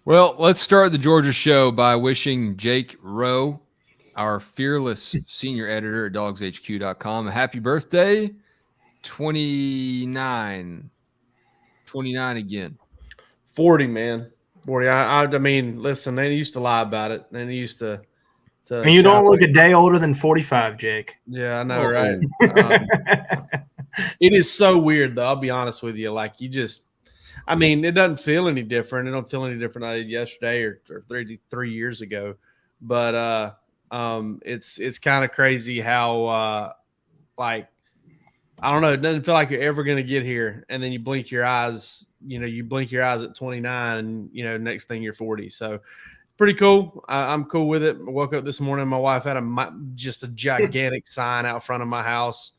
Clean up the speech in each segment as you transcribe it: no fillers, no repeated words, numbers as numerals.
Well, let's start the Georgia show by wishing Jake Rowe, our fearless senior editor at DawgsHQ.com, a happy birthday. 29. 29 again. 40, man. 40. I mean, listen, they used to lie about it. They used to And you shout don't look away. a day older than 45, Jake. Yeah, I know, Oh. right? It is so weird, though. I'll be honest with you. Like, you just, I mean, it doesn't feel any different. It don't feel any different than I did yesterday or 3 years ago. But it's kind of crazy how, like, I don't know. It doesn't feel like you're ever going to get here. And then you blink your eyes, you blink your eyes at 29 and, next thing you're 40. So pretty cool. I'm cool with it. I woke up this morning. My wife had just a gigantic sign out front of my house.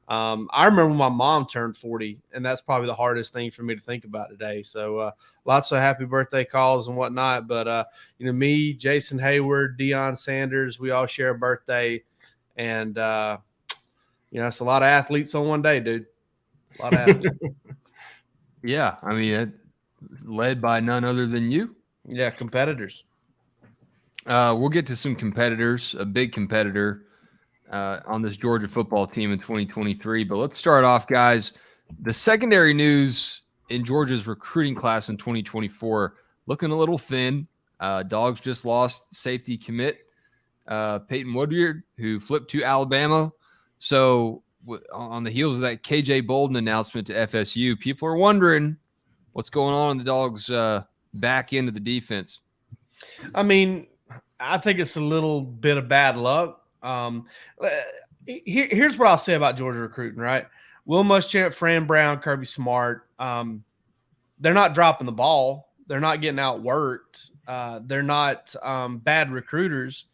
I remember when my mom turned 40, and that's probably the hardest thing for me to think about today. So lots of happy birthday calls and whatnot. But, me, Jason Hayward, Deion Sanders, we all share a birthday. And, it's a lot of athletes on one day, dude. A lot of athletes. Yeah, I mean, led by none other than you. Yeah, competitors. We'll get to some competitors, a big competitor on this Georgia football team in 2023. But let's start off, guys. The secondary news in Georgia's recruiting class in 2024 looking a little thin. Dogs just lost safety commit Peyton Woodyard, who flipped to Alabama. So on the heels of that KJ Bolden announcement to FSU, people are wondering what's going on in the Dogs' back end of the defense. I mean, I think it's a little bit of bad luck. Here's what I'll say about Georgia recruiting, right? Will Muschamp, Fran Brown, Kirby Smart, they're not dropping the ball. They're not getting outworked. They're not bad recruiters.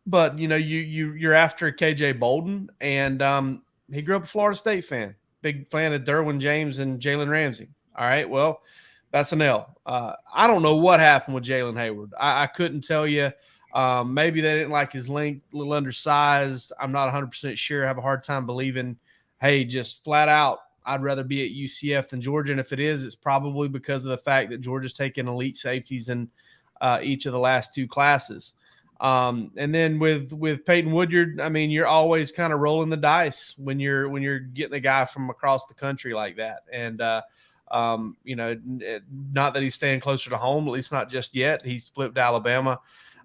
But, you're after KJ Bolden, and he grew up a Florida State fan, big fan of Derwin James and Jalen Ramsey. All right, well, that's an L. I don't know what happened with Jalen Hayward. I couldn't tell you. Maybe they didn't like his length, a little undersized. I'm not 100% sure. I have a hard time believing, hey, just flat out, I'd rather be at UCF than Georgia. And if it is, it's probably because of the fact that Georgia's taken elite safeties in each of the last two classes. And then with Peyton Woodyard, I mean, you're always kind of rolling the dice when you're getting a guy from across the country like that. And not that he's staying closer to home, at least not just yet. He's flipped to Alabama.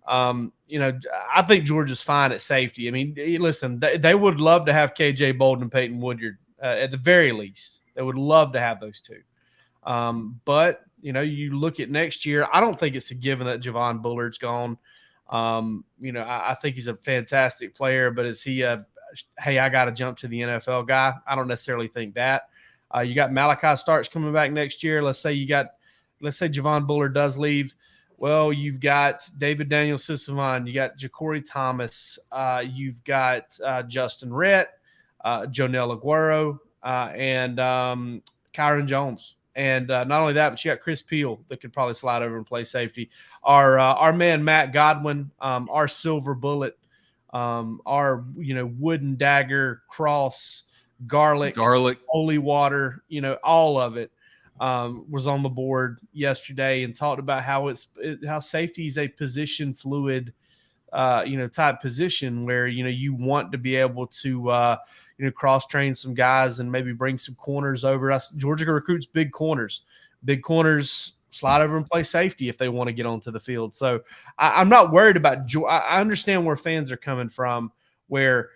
I think Georgia's fine at safety. I mean, listen, they would love to have KJ Bolden and Peyton Woodyard at the very least. They would love to have those two. But you look at next year, I don't think it's a given that Javon Bullard's gone. I think he's a fantastic player, but is he hey, I got to jump to the NFL guy? I don't necessarily think that. You got Malachi Starks coming back next year. Let's say Javon Bullard does leave. Well, you've got David Daniel Sisavon. You got Ja'Cory Thomas. You've got Justin Rhett, Jonell Aguero, and Kyron Jones. And not only that, but you got Chris Peel that could probably slide over and play safety. Our man Matt Godwin, our silver bullet, our wooden dagger, cross, garlic, holy water, all of it was on the board yesterday and talked about how safety is a position fluid, type position where you want to be able to cross train some guys and maybe bring some corners over. Georgia recruits big corners slide over and play safety if they want to get onto the field. So I'm not worried about I understand where fans are coming from, where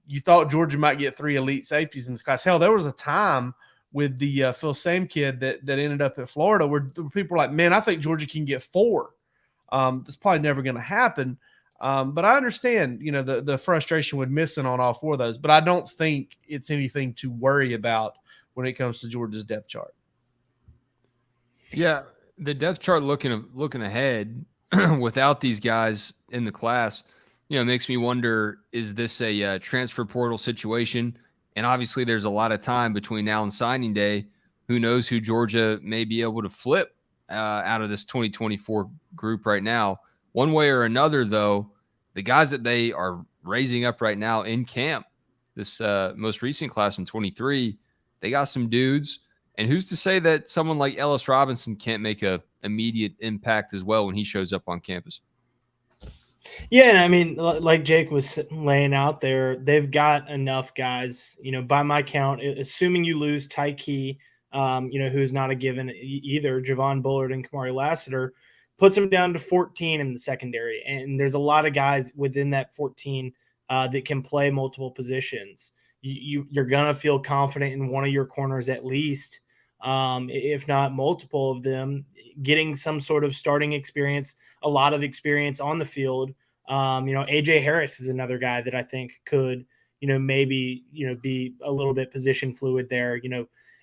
you thought Georgia might get 3 elite safeties in this class. Hell, there was a time with the Phil Same kid that ended up at Florida where people were like, man, I think Georgia can get 4. That's probably never going to happen. But I understand, the frustration with missing on all 4 of those, but I don't think it's anything to worry about when it comes to Georgia's depth chart. Yeah, the depth chart looking ahead without these guys in the class, makes me wonder, is this a transfer portal situation? And obviously there's a lot of time between now and signing day. Who knows who Georgia may be able to flip out of this 2024 group right now. One way or another, though, the guys that they are raising up right now in camp, this most recent class in 23, they got some dudes And who's to say that someone like Ellis Robinson can't make a immediate impact as well when he shows up on campus? Yeah, and I mean, like Jake was laying out there, they've got enough guys. By my count, assuming you lose Tyke, who's not a given either, Javon Bullard and Kamari Lassiter, puts them down to 14 in the secondary. And there's a lot of guys within that 14 that can play multiple positions. You're going to feel confident in one of your corners at least, if not multiple of them, getting some sort of starting experience, a lot of experience on the field. AJ Harris is another guy that I think could, maybe, be a little bit position fluid there.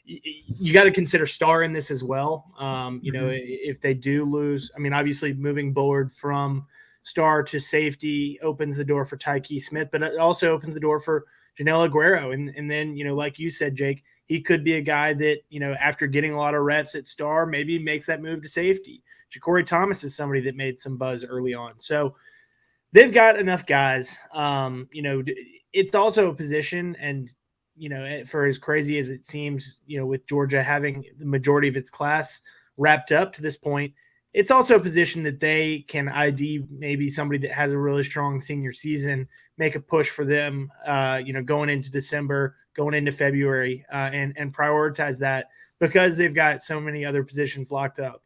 You got to consider star in this as well. If they do lose, I mean, obviously moving Bullard from star to safety opens the door for Tyke Smith, but it also opens the door for Janelle Aguero. And then, like you said, Jake, he could be a guy that, after getting a lot of reps at star, maybe makes that move to safety. Ja'Cory Thomas is somebody that made some buzz early on. So they've got enough guys. It's also a position, and, for as crazy as it seems, with Georgia having the majority of its class wrapped up to this point, it's also a position that they can ID maybe somebody that has a really strong senior season, make a push for them, going into December, going into February, and prioritize that because they've got so many other positions locked up.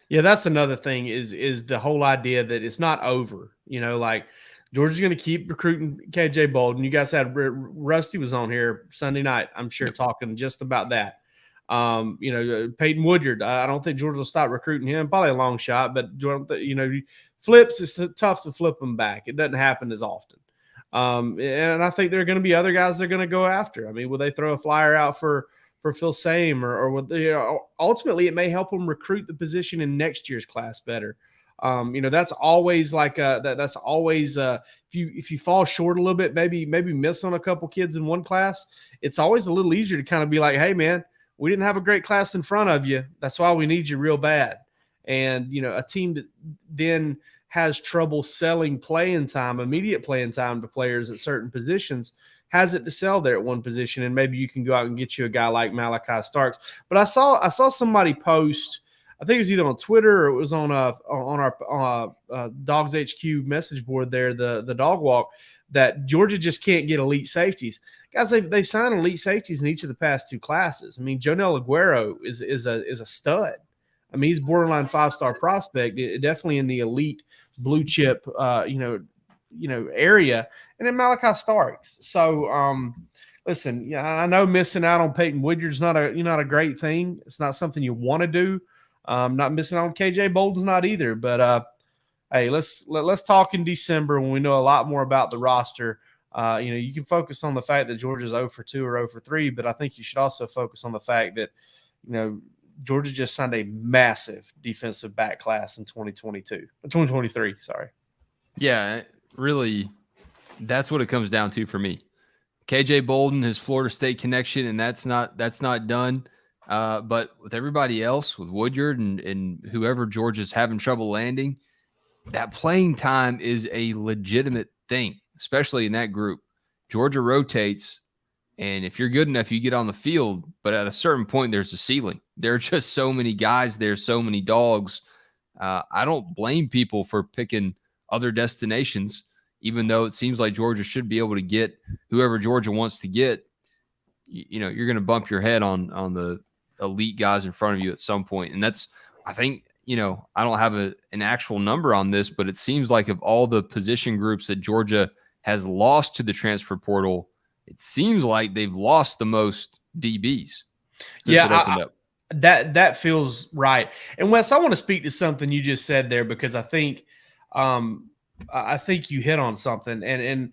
Yeah, that's another thing is the whole idea that it's not over. Like Georgia's going to keep recruiting KJ Bolden. You guys had Rusty was on here Sunday night, I'm sure, talking just about that. Peyton Woodyard, I don't think Georgia will stop recruiting him. Probably a long shot, but flips, it's tough to flip them back. It doesn't happen as often. And I think there are going to be other guys they're going to go after. I mean, will they throw a flyer out for Phil Same or would they, ultimately it may help them recruit the position in next year's class better. That's always like that's always if you fall short a little bit, maybe miss on a couple kids in one class, it's always a little easier to kind of be like, hey man, we didn't have a great class in front of you. That's why we need you real bad. And, a team that then has trouble selling immediate playing time to players at certain positions, has it to sell there at one position. And maybe you can go out and get you a guy like Malachi Starks. But I saw somebody post, I think it was either on Twitter or it was on our DawgsHQ message board there, the dog walk, that Georgia just can't get elite safeties. Guys, they've signed elite safeties in each of the past two classes. I mean, Jonell Aguero is a stud. I mean, he's borderline 5-star prospect, definitely in the elite blue chip, area. And then Malachi Starks. So, listen, I know missing out on Peyton Woodyard is not a great thing. It's not something you want to do. Not missing out on KJ Bolden's not either. But hey, let's talk in December when we know a lot more about the roster. You can focus on the fact that Georgia's 0 for 2 or 0 for 3, but I think you should also focus on the fact that, Georgia just signed a massive defensive back class in 2023, sorry. Yeah, really, that's what it comes down to for me. KJ Bolden, his Florida State connection, and that's not done. But with everybody else, with Woodyard and whoever Georgia's having trouble landing, that playing time is a legitimate thing, especially in that group. Georgia rotates, and if you're good enough, you get on the field. But at a certain point, there's a ceiling. There are just so many guys there, so many dogs. I don't blame people for picking other destinations, even though it seems like Georgia should be able to get whoever Georgia wants to get. You're going to bump your head on the elite guys in front of you at some point. And that's, I think, I don't have an actual number on this, but it seems like of all the position groups that Georgia has lost to the transfer portal, it seems like they've lost the most DBs. Yeah, that feels right. And Wes, I want to speak to something you just said there, because I think you hit on something. And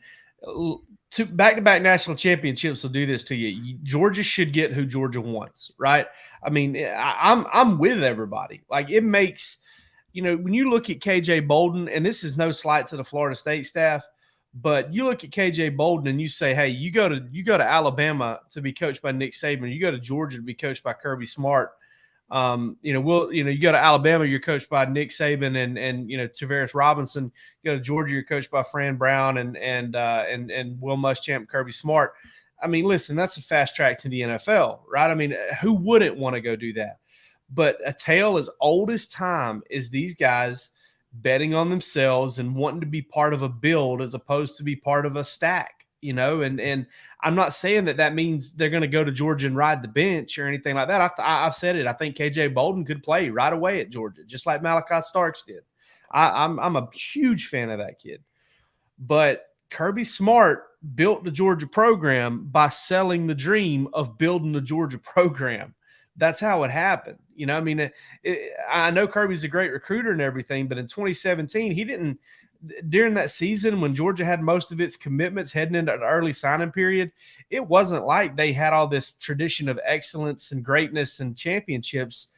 to back-to-back national championships will do this to you. Georgia should get who Georgia wants, right? I mean, I'm with everybody. Like, it makes, when you look at KJ Bolden, and this is no slight to the Florida State staff, but you look at KJ Bolden and you say, hey, you go to Alabama to be coached by Nick Saban, you go to Georgia to be coached by Kirby Smart. You go to Alabama, you're coached by Nick Saban and Tavares Robinson. You go to Georgia, you're coached by Fran Brown and Will Muschamp, Kirby Smart. I mean, listen, that's a fast track to the NFL, right? I mean, who wouldn't want to go do that? But a tale as old as time is these guys betting on themselves and wanting to be part of a build as opposed to be part of a stack, and I'm not saying that means they're going to go to Georgia and ride the bench or anything like that. I've said it. I think KJ Bolden could play right away at Georgia, just like Malachi Starks did. I'm a huge fan of that kid. But Kirby Smart built the Georgia program by selling the dream of building the Georgia program. That's how it happened. I mean, I know Kirby's a great recruiter and everything, but in 2017, he didn't – during that season when Georgia had most of its commitments heading into the early signing period, it wasn't like they had all this tradition of excellence and greatness and championships,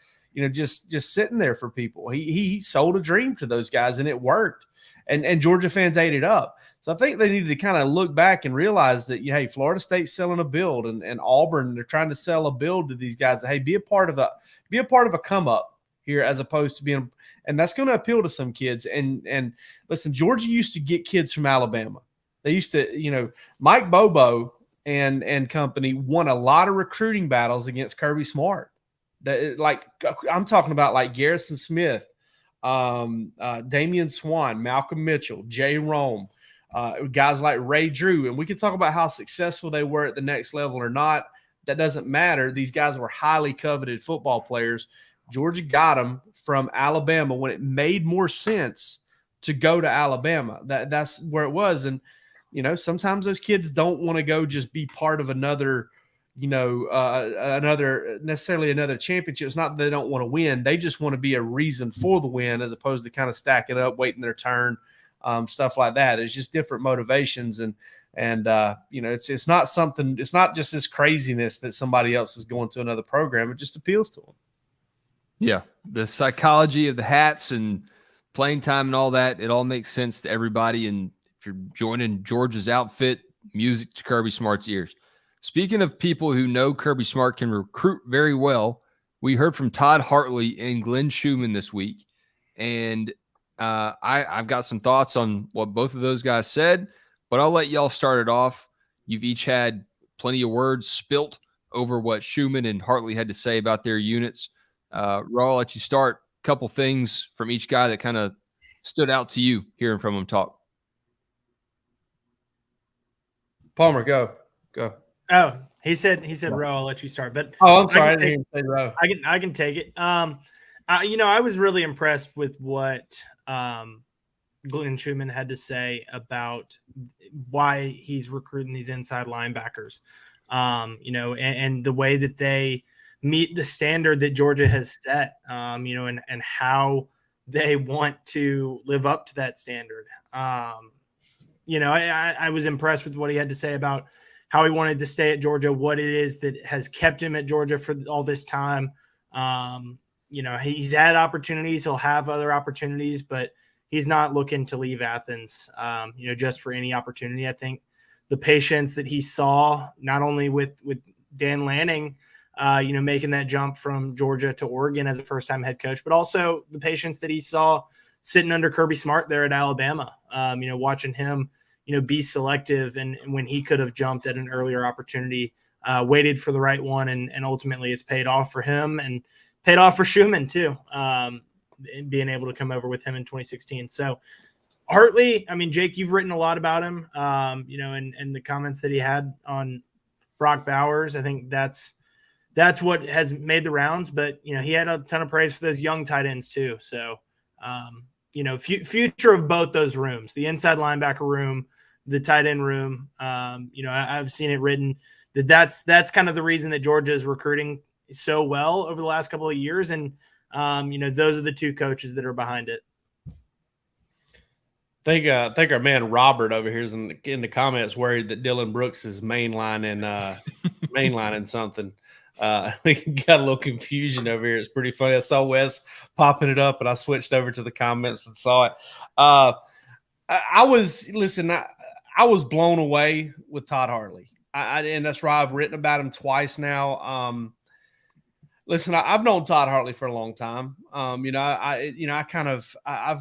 just sitting there for people. He sold a dream to those guys, and it worked. And Georgia fans ate it up. So I think they needed to kind of look back and realize that, hey, Florida State's selling a build, and Auburn, they're trying to sell a build to these guys. Hey, be a part of a come up here, as opposed to being, and that's going to appeal to some kids. And listen, Georgia used to get kids from Alabama. They used to, Mike Bobo and company won a lot of recruiting battles against Kirby Smart. I'm talking about like Garrison Smith, Damian Swan, Malcolm Mitchell, Jay Rome, guys like Ray Drew. And we can talk about how successful they were at the next level or not. That doesn't matter. These guys were highly coveted football players. Georgia got them from Alabama when it made more sense to go to Alabama. That's where it was. And, sometimes those kids don't want to go just be part of another another championship. It's not that they don't want to win. They just want to be a reason for the win, as opposed to kind of stacking up, waiting their turn, stuff like that. It's just different motivations. And it's not something, it's not just this craziness that somebody else is going to another program. It just appeals to them. Yeah. The psychology of the hats and playing time and all that, it all makes sense to everybody. And if you're joining Georgia's outfit, music to Kirby Smart's ears. Speaking of people who know Kirby Smart can recruit very well, we heard from Todd Hartley and Glenn Schumann this week. And I've got some thoughts on what both of those guys said, but I'll let y'all start it off. You've each had plenty of words spilt over what Schumann and Hartley had to say about their units. Raw, I'll let you start. A couple things from each guy that kind of stood out to you hearing from him talk. Palmer, go. Oh, he said, Ro, I'll let you start. But I'm sorry, I didn't hear him say Ro. I can take it. I was really impressed with what Glenn Schumann had to say about why he's recruiting these inside linebackers. And the way that they meet the standard that Georgia has set, and how they want to live up to that standard. I was impressed with what he had to say about how he wanted to stay at Georgia, what it is that has kept him at Georgia for all this time. He's had opportunities. He'll have other opportunities, but he's not looking to leave Athens, just for any opportunity. I think the patience that he saw, not only with Dan Lanning, making that jump from Georgia to Oregon as a first-time head coach, but also the patience that he saw sitting under Kirby Smart there at Alabama, watching him, be selective, and when he could have jumped at an earlier opportunity, waited for the right one, and ultimately it's paid off for him and paid off for Schumann too, being able to come over with him in 2016. So Hartley, Jake, you've written a lot about him, and the comments that he had on Brock Bowers. I think that's what has made the rounds, but he had a ton of praise for those young tight ends too. So, future of both those rooms, the inside linebacker room, the tight end room. I've seen it written that's kind of the reason that Georgia is recruiting so well over the last couple of years. And, those are the two coaches that are behind it. I think our man Robert over here is in the comments worried that Dylan Brooks is mainlining something. We got a little confusion over here. It's pretty funny. I saw Wes popping it up, and I switched over to the comments and saw it. I was blown away with Todd Hartley. And that's why I've written about him twice now. Listen, I've known Todd Hartley for a long time. I've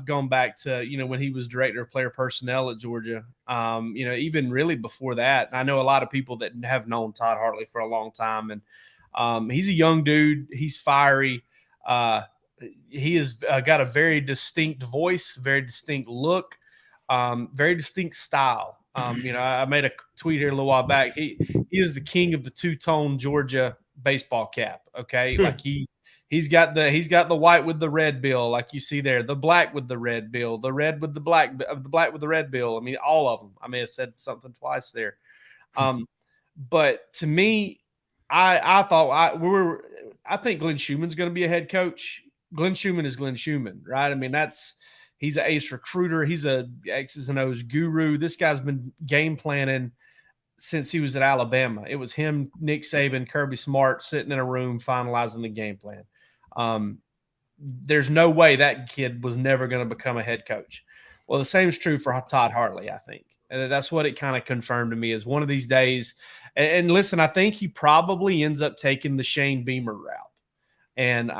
gone back to, when he was director of player personnel at Georgia. Even really before that. I know a lot of people that have known Todd Hartley for a long time, and he's a young dude. He's fiery. He has got a very distinct voice, very distinct look, very distinct style. I made a tweet here a little while back. He is the king of the two-tone Georgia baseball cap. Okay. Like he's got the white with the red bill, like you see there, the black with the red bill, the red with the black with the red bill. I mean, all of them. I may have said something twice there. But to me, I think Glenn Schumann's going to be a head coach. Glenn Schumann is Glenn Schumann, right? I mean, he's an ace recruiter. He's a X's and O's guru. This guy's been game planning since he was at Alabama. It was him, Nick Saban, Kirby Smart sitting in a room finalizing the game plan. There's no way that kid was never going to become a head coach. Well, the same is true for Todd Hartley, I think. And that's what it kind of confirmed to me is one of these days. And listen, I think he probably ends up taking the Shane Beamer route. And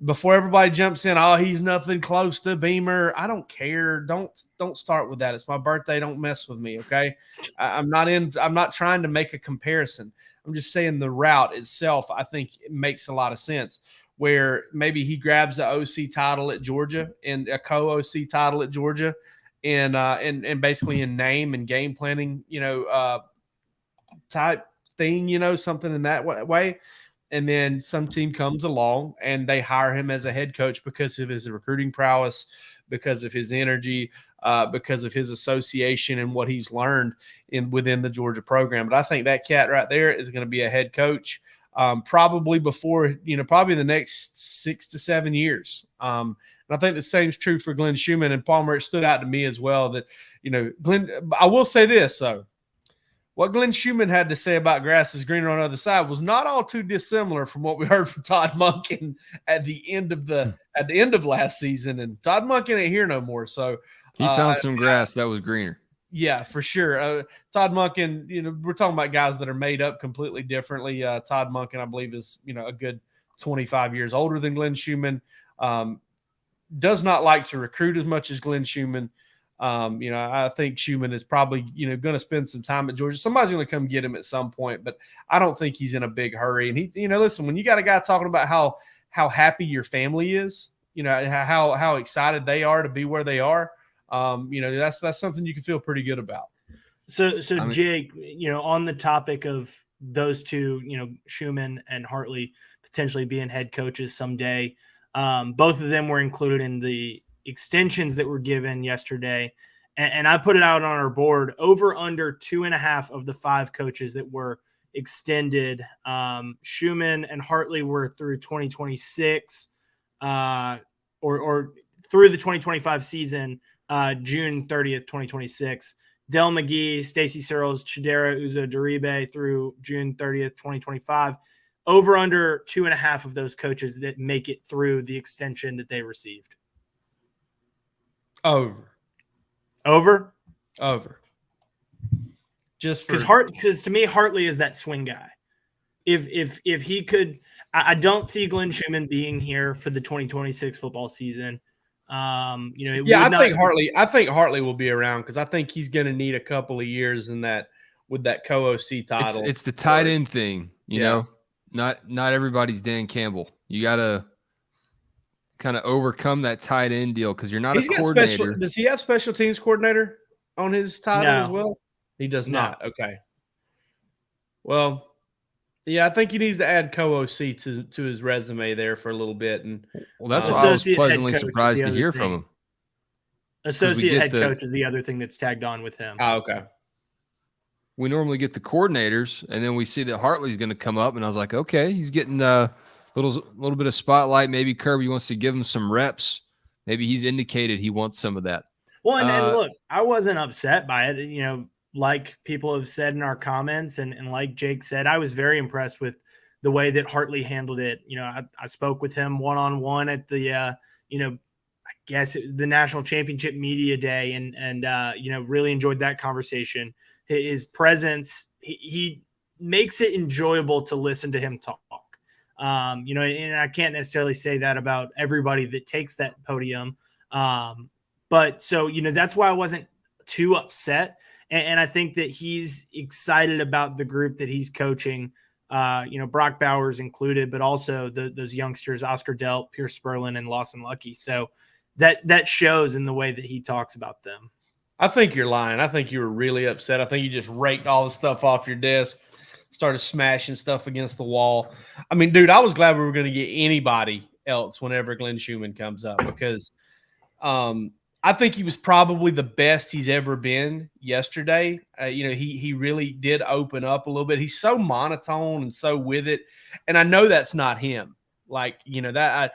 before everybody jumps in, oh, he's nothing close to Beamer. I don't care. Don't start with that. It's my birthday. Don't mess with me, okay? I'm not trying to make a comparison. I'm just saying the route itself, I think it makes a lot of sense. Where maybe he grabs an OC title at Georgia and a co-OC title at Georgia, and basically in name and game planning, type thing, something in that way. And then some team comes along and they hire him as a head coach because of his recruiting prowess, because of his energy, because of his association and what he's learned within the Georgia program. But I think that cat right there is going to be a head coach probably before, probably the next 6 to 7 years. And I think the same is true for Glenn Schumann and Palmer. It stood out to me as well that, Glenn, I will say this, though. What Glenn Schumann had to say about grass is greener on the other side was not all too dissimilar from what we heard from Todd Monken at the end of last season. And Todd Monken ain't here no more. So he found some grass that was greener. Yeah, for sure. Todd Monken, we're talking about guys that are made up completely differently. Todd Monken, I believe, is, a good 25 years older than Glenn Schumann. Does not like to recruit as much as Glenn Schumann. I think Schumann is probably, going to spend some time at Georgia. Somebody's going to come get him at some point, but I don't think he's in a big hurry. And he, listen, when you got a guy talking about how happy your family is, how excited they are to be where they are, that's something you can feel pretty good about. So Jake, on the topic of those two, Schumann and Hartley potentially being head coaches someday, both of them were included in the extensions that were given yesterday. And I put it out on our board over under 2.5 of the 5 coaches that were extended. Schumann and Hartley were through 2026 or through the 2025 season, June 30th, 2026. Del McGee, Stacey Searles, Chidera Uzo-Duribe through June 30th, 2025. Over under 2.5 of those coaches that make it through the extension that they received. Over. Just because to me, Hartley is that swing guy. If he could, I don't see Glenn Schumann being here for the 2026 football season. I think Hartley will be around because I think he's going to need a couple of years in that with that co-OC title. It's the tight end thing, you know. Not everybody's Dan Campbell. You got to kind of overcome that tight end deal because you're not a coordinator. Does he have special teams coordinator on his title as well? He does not. Okay. Well, yeah, I think he needs to add co-OC to his resume there for a little bit. And that's what I was pleasantly surprised to hear from him. Associate head coach is the other thing that's tagged on with him. Oh, okay. We normally get the coordinators, and then we see that Hartley's going to come up, and I was like, okay, he's getting a little bit of spotlight. Maybe Kirby wants to give him some reps. Maybe he's indicated he wants some of that. Well, and look, I wasn't upset by it. Like people have said in our comments, and like Jake said, I was very impressed with the way that Hartley handled it. I spoke with him one-on-one at the, I guess the National Championship Media Day, and really enjoyed that conversation. His presence, he makes it enjoyable to listen to him talk. And I can't necessarily say that about everybody that takes that podium. But so, that's why I wasn't too upset. And I think that he's excited about the group that he's coaching, Brock Bowers included, but also those youngsters, Oscar Delp, Pierce Sperlin, and Lawson Lucky. So that shows in the way that he talks about them. I think you're lying. I think you were really upset. I think you just raked all the stuff off your desk, started smashing stuff against the wall. I mean, dude, I was glad we were going to get anybody else whenever Glenn Schumann comes up, because I think he was probably the best he's ever been yesterday. He really did open up a little bit. He's so monotone and so with it. And I know that's not him. Like, I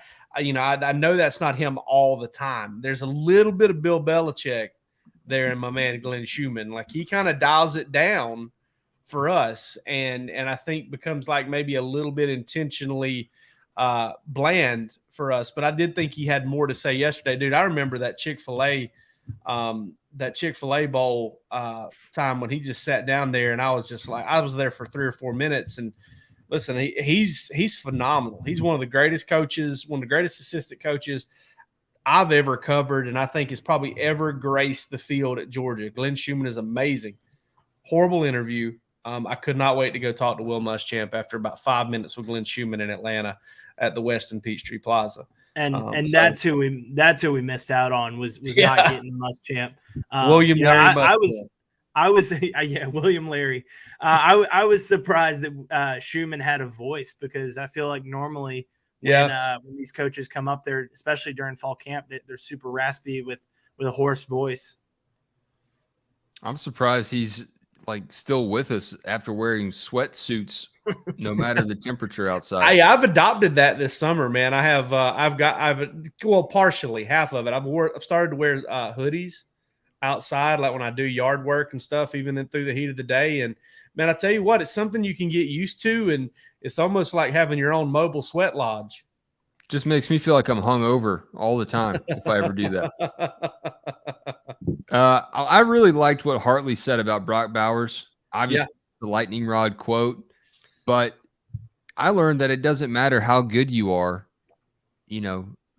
know that's not him all the time. There's a little bit of Bill Belichick there in my man Glenn Schumann. Like, he kind of dials it down for us, and I think becomes like maybe a little bit intentionally bland for us. But I did think he had more to say yesterday, dude. I remember that Chick-fil-A bowl time when he just sat down there, and I was just like, I was there for 3 or 4 minutes. And listen, he's phenomenal. He's one of the greatest coaches, one of the greatest assistant coaches I've ever covered, and I think has probably ever graced the field at Georgia. Glenn Schumann is amazing. Horrible interview. I could not wait to go talk to Will Muschamp after about 5 minutes with Glenn Schumann in Atlanta at the Westin Peachtree Plaza. And that's who we missed out on was not getting Muschamp. William Larry. William Larry. I was surprised that Schumann had a voice, because I feel like normally when these coaches come up there, especially during fall camp, they're super raspy with a hoarse voice. I'm surprised he's like still with us after wearing sweatsuits, no matter the temperature outside. I've adopted that this summer, man. I have, partially half of it. I've started to wear hoodies outside, like when I do yard work and stuff, even then through the heat of the day. And man, I tell you what, it's something you can get used to, and it's almost like having your own mobile sweat lodge. Just makes me feel like I'm hungover all the time if I ever do that. I really liked what Hartley said about Brock Bowers. Obviously, the lightning rod quote, but I learned that it doesn't matter how good you are,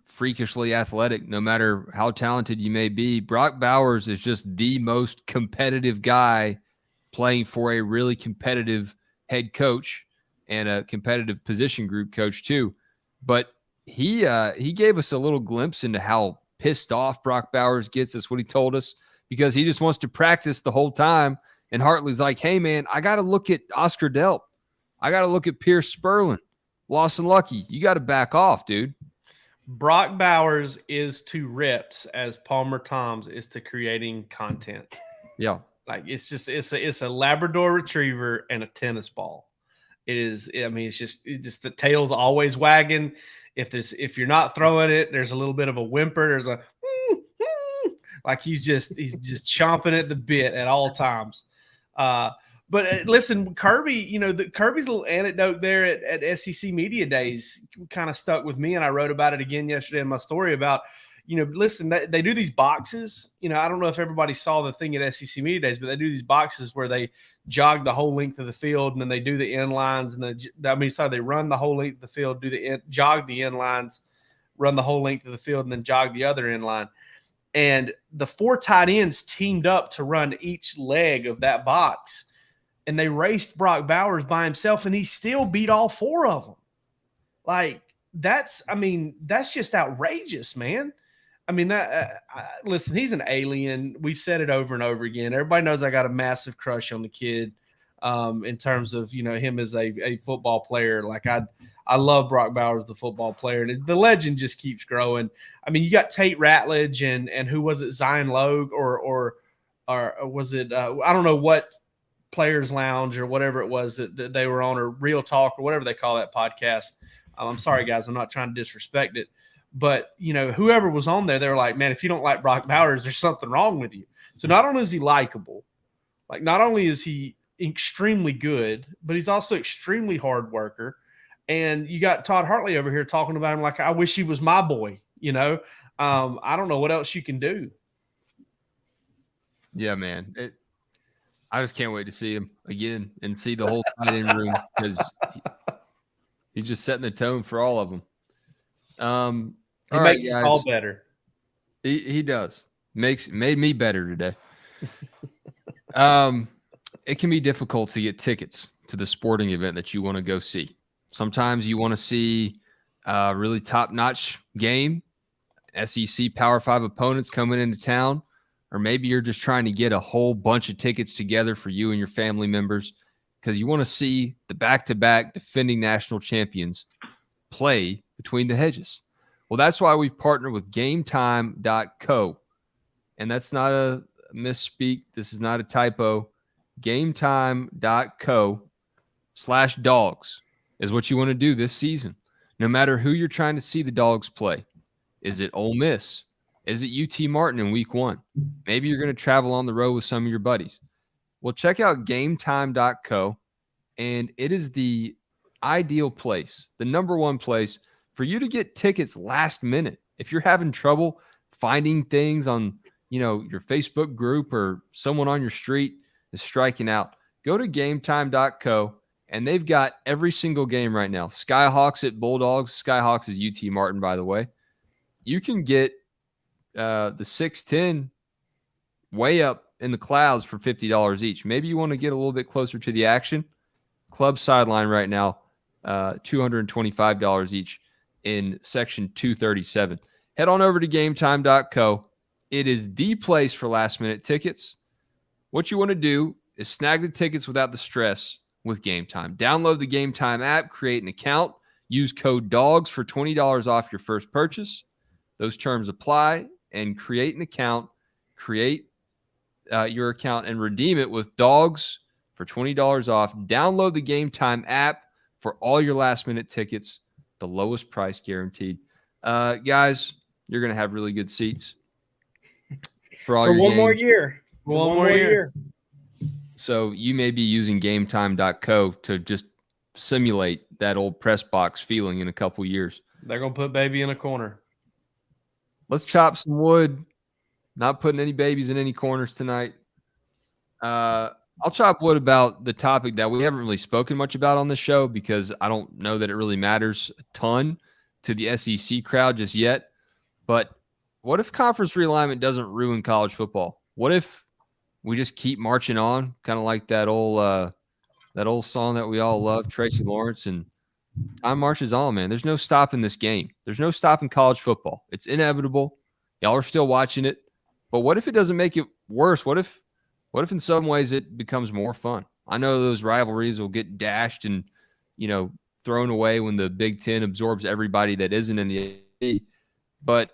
freakishly athletic, no matter how talented you may be. Brock Bowers is just the most competitive guy playing for a really competitive head coach and a competitive position group coach too. But he gave us a little glimpse into how pissed off Brock Bowers gets. That's what he told us, because he just wants to practice the whole time. And Hartley's like, hey, man, I got to look at Oscar Delp. I got to look at Pierce Sperlin, Lawson Lucky. You got to back off, dude. Brock Bowers is to reps as Palmer Thombs is to creating content. Yeah. Like, it's a Labrador retriever and a tennis ball. It is. I mean, it's just the tail's always wagging. If you're not throwing it, there's a little bit of a whimper. There's a like he's just chomping at the bit at all times. But listen, Kirby, Kirby's little anecdote there at SEC Media Days kind of stuck with me, and I wrote about it again yesterday in my story about, listen, they do these boxes. I don't know if everybody saw the thing at SEC Media Days, but they do these boxes where they jog the whole length of the field, and then they do the end lines, and they run the whole length of the field, jog the end lines, run the whole length of the field, and then jog the other end line. And the 4 tight ends teamed up to run each leg of that box, and they raced Brock Bowers by himself, and he still beat all 4 of them. Like, that's just outrageous, man. I mean, listen, he's an alien. We've said it over and over again. Everybody knows I got a massive crush on the kid in terms of, him as a football player. Like, I love Brock Bowers, the football player, and the legend just keeps growing. I mean, you got Tate Ratledge and who was it, Zion Logue or was it, I don't know what Players Lounge or whatever it was that they were on, or Real Talk or whatever they call that podcast. I'm sorry, guys. I'm not trying to disrespect it. But, whoever was on there, they were like, man, if you don't like Brock Bowers, there's something wrong with you. So not only is he likable, like not only is he extremely good, but he's also extremely hard worker. And you got Todd Hartley over here talking about him like, I wish he was my boy, I don't know what else you can do. Yeah, man. I just can't wait to see him again and see the whole tight end room, because He's just setting the tone for all of them. He All right, makes us guys. all better. He does. Made me better today. It can be difficult to get tickets to the sporting event that you want to go see. Sometimes you want to see a really top-notch game, SEC Power 5 opponents coming into town, or maybe you're just trying to get a whole bunch of tickets together for you and your family members because you want to see the back-to-back defending national champions play between the hedges. Well, that's why we've partnered with GameTime.co. And that's not a misspeak. This is not a typo. GameTime.co/dogs is what you want to do this season. No matter who you're trying to see the Dogs play. Is it Ole Miss? Is it UT Martin in week 1? Maybe you're going to travel on the road with some of your buddies. Well, check out GameTime.co, and it is the ideal place, the number one place for you to get tickets last minute. If you're having trouble finding things on, your Facebook group or someone on your street is striking out, go to GameTime.co, and they've got every single game right now. Skyhawks at Bulldogs. Skyhawks is UT Martin, by the way. You can get the 6'10" way up in the clouds for $50 each. Maybe you want to get a little bit closer to the action. Club sideline right now, $225 each in section 237. Head on over to GameTime.co. It is the place for last-minute tickets. What you want to do is snag the tickets without the stress with Game Time. Download the Game Time app, create an account, use code DAWGS for $20 off your first purchase. Those terms apply, and create an account, create your account, and redeem it with DAWGS for $20 off. Download the Game Time app for all your last-minute tickets, the lowest price guaranteed. Guys, you're going to have really good seats for all your one games. more year. One more year. So you may be using GameTime.co to just simulate that old press box feeling in a couple years. They're going to put baby in a corner. Let's chop some wood. Not putting any babies in any corners tonight. I'll chop wood about the topic that we haven't really spoken much about on the show because I don't know that it really matters a ton to the SEC crowd just yet. But what if conference realignment doesn't ruin college football? What if we just keep marching on, kind of like that old song that we all love, Tracy Lawrence, and time marches on, man. There's no stopping this game. There's no stopping college football. It's inevitable. Y'all are still watching it. But what if it doesn't make it worse? What if in some ways it becomes more fun? I know those rivalries will get dashed and, thrown away when the Big Ten absorbs everybody that isn't in the SEC. But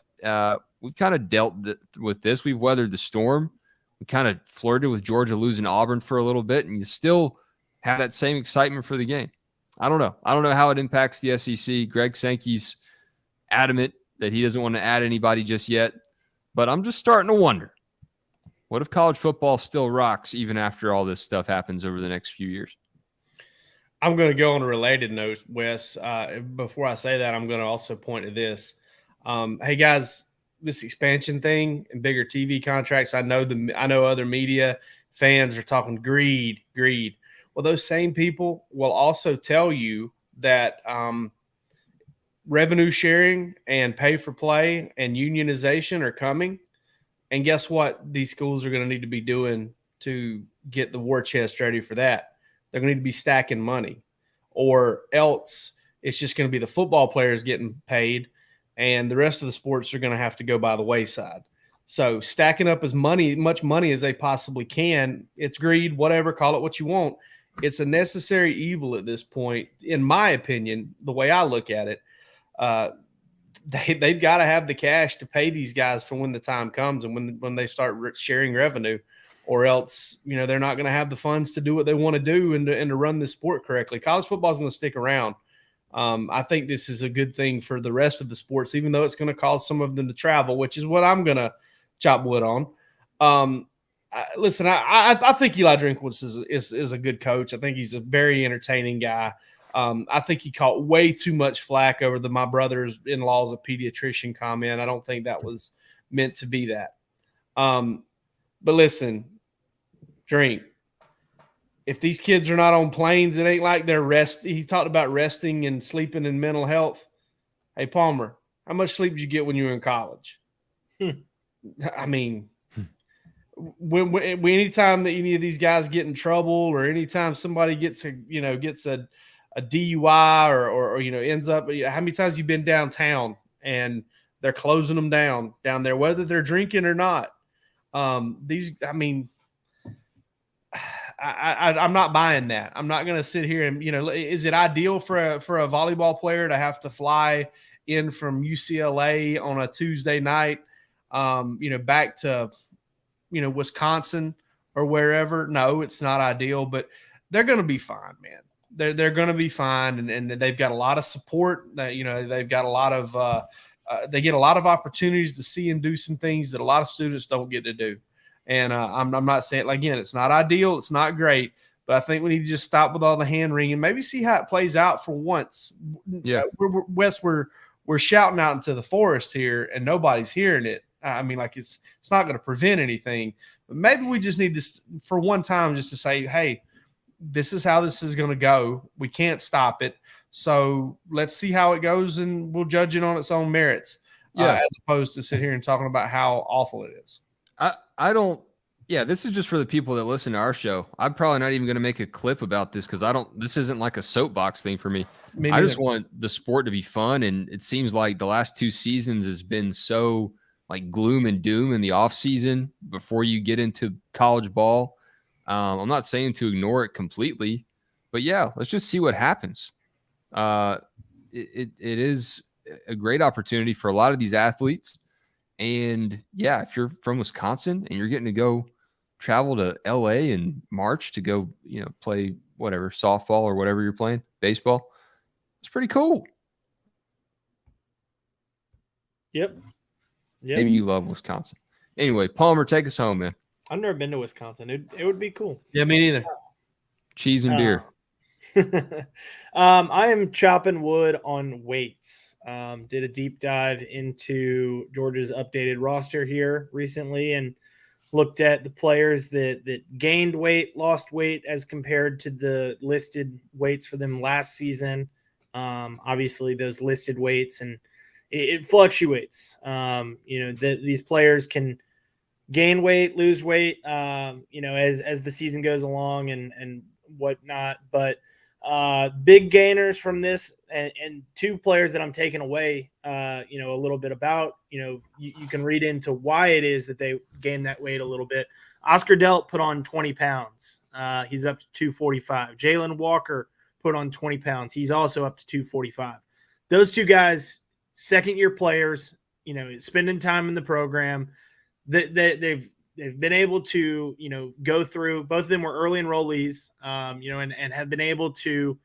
we've kind of dealt with this. We've weathered the storm. We kind of flirted with Georgia losing Auburn for a little bit, and you still have that same excitement for the game. I don't know. I don't know how it impacts the SEC. Greg Sankey's adamant that he doesn't want to add anybody just yet. But I'm just starting to wonder, what if college football still rocks even after all this stuff happens over the next few years? I'm going to go on a related note, Wes. Before I say that, I'm going to also point to this. Hey, guys, this expansion thing and bigger TV contracts, I know other media fans are talking greed. Well, those same people will also tell you that revenue sharing and pay for play and unionization are coming. And guess what these schools are going to need to be doing to get the war chest ready for that? They're going to need to be stacking money, or else it's just going to be the football players getting paid and the rest of the sports are going to have to go by the wayside. So stacking up much money as they possibly can. It's greed, whatever, call it what you want. It's a necessary evil at this point, in my opinion, the way I look at it. They've got to have the cash to pay these guys for when the time comes and when they start sharing revenue, or else, they're not going to have the funds to do what they want to do and to run the sport correctly. College football is going to stick around. I think this is a good thing for the rest of the sports, even though it's going to cause some of them to travel, which is what I'm going to chop wood on. Listen, I think Eli Drinkwitz is a good coach. I think he's a very entertaining guy. I think he caught way too much flack over my brother-in-law's a pediatrician comment. I don't think that was meant to be that. But listen, Drink, if these kids are not on planes, it ain't like they're He talked about resting and sleeping and mental health. Hey, Palmer, how much sleep did you get when you were in college? I mean, when anytime that any of these guys get in trouble, or anytime somebody gets a DUI or ends up, how many times you've been downtown and they're closing them down there, whether they're drinking or not. I'm not buying that. I'm not going to sit here and, is it ideal for a volleyball player to have to fly in from UCLA on a Tuesday night, back to, Wisconsin or wherever? No, it's not ideal, but they're going to be fine, man. They're going to be fine. And they've got a lot of support that, they've got a lot of, they get a lot of opportunities to see and do some things that a lot of students don't get to do. And I'm not saying, again, it's not ideal. It's not great. But I think we need to just stop with all the hand wringing, maybe see how it plays out for once. Yeah. We're shouting out into the forest here and nobody's hearing it. It's not going to prevent anything. But maybe we just need to, for one time, just to say, hey, this is how this is going to go. We can't stop it. So let's see how it goes, and we'll judge it on its own merits, as opposed to sit here and talking about how awful it is. I don't. Yeah, this is just for the people that listen to our show. I'm probably not even going to make a clip about this because this isn't like a soapbox thing for me. I just want the sport to be fun, and it seems like the last 2 seasons has been so like gloom and doom in the off season before you get into college ball. I'm not saying to ignore it completely, but yeah, let's just see what happens. It is a great opportunity for a lot of these athletes. And yeah, if you're from Wisconsin and you're getting to go travel to LA in March to go, play whatever, softball or whatever you're playing, baseball, it's pretty cool. Yep. Maybe you love Wisconsin. Anyway, Palmer, take us home, man. I've never been to Wisconsin. It would be cool. Yeah, me neither. Cheese and beer. I am chopping wood on weights. Did a deep dive into Georgia's updated roster here recently and looked at the players that gained weight, lost weight as compared to the listed weights for them last season. Obviously those listed weights, and it fluctuates. These players can gain weight, lose weight, as the season goes along and whatnot. But big gainers from this, and 2 players that I'm taking away, a little bit about, you can read into why it is that they gained that weight a little bit. Oscar Delp put on 20 pounds. He's up to 245. Jalen Walker put on 20 pounds. He's also up to 245. Those 2 guys, second-year players, spending time in the program. They've been able to, go through. Both of them were early enrollees, and have been able to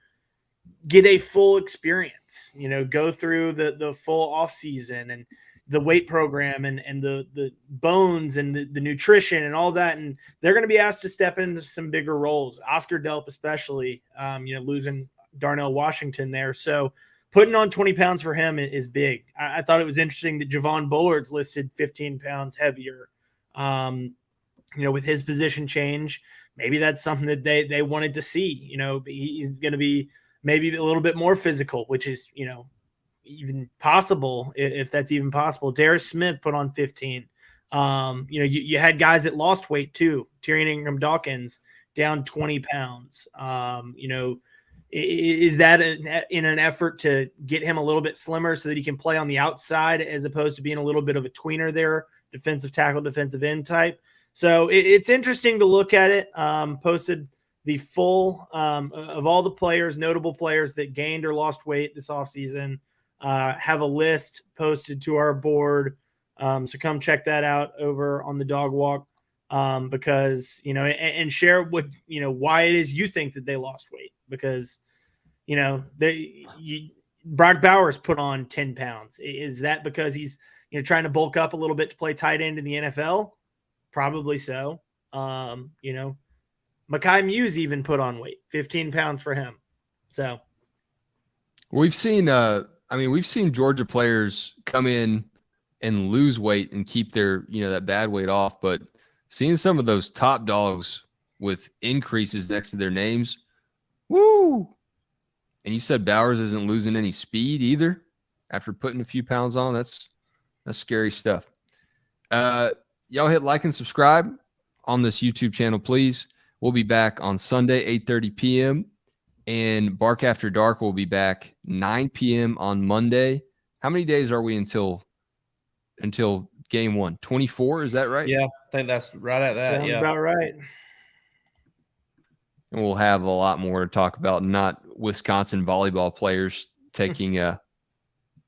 get a full experience, go through the full off season and the weight program and the bones and the nutrition and all that. And they're going to be asked to step into some bigger roles. Oscar Delp, especially, losing Darnell Washington there. So putting on 20 pounds for him is big. I thought it was interesting that Javon Bullard's listed 15 pounds heavier. With his position change, maybe that's something that they wanted to see. He's going to be maybe a little bit more physical, which is, even possible, if that's even possible. Darius Smith put on 15. You had guys that lost weight too. Tyrion Ingram Dawkins down 20 pounds. Is that in an effort to get him a little bit slimmer so that he can play on the outside as opposed to being a little bit of a tweener there, defensive tackle, defensive end type? So it's interesting to look at it. Posted the full of all the players, notable players that gained or lost weight this offseason. Have a list posted to our board. So come check that out over on the Dog Walk, because, and share what, why it is you think that they lost weight, because, Brock Bowers put on 10 pounds. Is that because he's, trying to bulk up a little bit to play tight end in the NFL? Probably so. Mekhi Muse even put on weight, 15 pounds for him. So we've seen Georgia players come in and lose weight and keep their, that bad weight off. But seeing some of those top dogs with increases next to their names. Woo! And you said Bowers isn't losing any speed either after putting a few pounds on. That's scary stuff. Y'all hit like and subscribe on this YouTube channel, please. We'll be back on Sunday, 8:30 p.m. And Bark After Dark will be back 9 p.m. on Monday. How many days are we until game 1? 24, is that right? Yeah, I think that's right at that. Sounds Yeah. about right. And we'll have a lot more to talk about, not Wisconsin volleyball players taking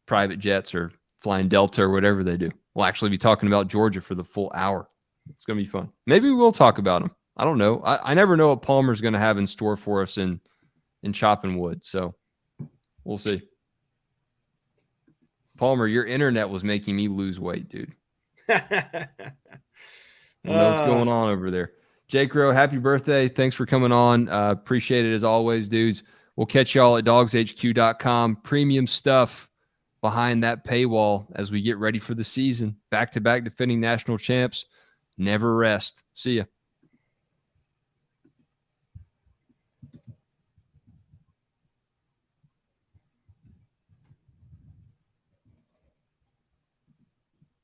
private jets or flying Delta or whatever they do. We'll actually be talking about Georgia for the full hour. It's going to be fun. Maybe we'll talk about them. I don't know. I never know what Palmer's going to have in store for us in chopping wood. So we'll see. Palmer, your internet was making me lose weight, dude. I don't know what's going on over there. Jake Rowe, happy birthday. Thanks for coming on. Appreciate it as always, dudes. We'll catch y'all at DawgsHQ.com. Premium stuff behind that paywall as we get ready for the season. Back-to-back defending national champs. Never rest. See ya.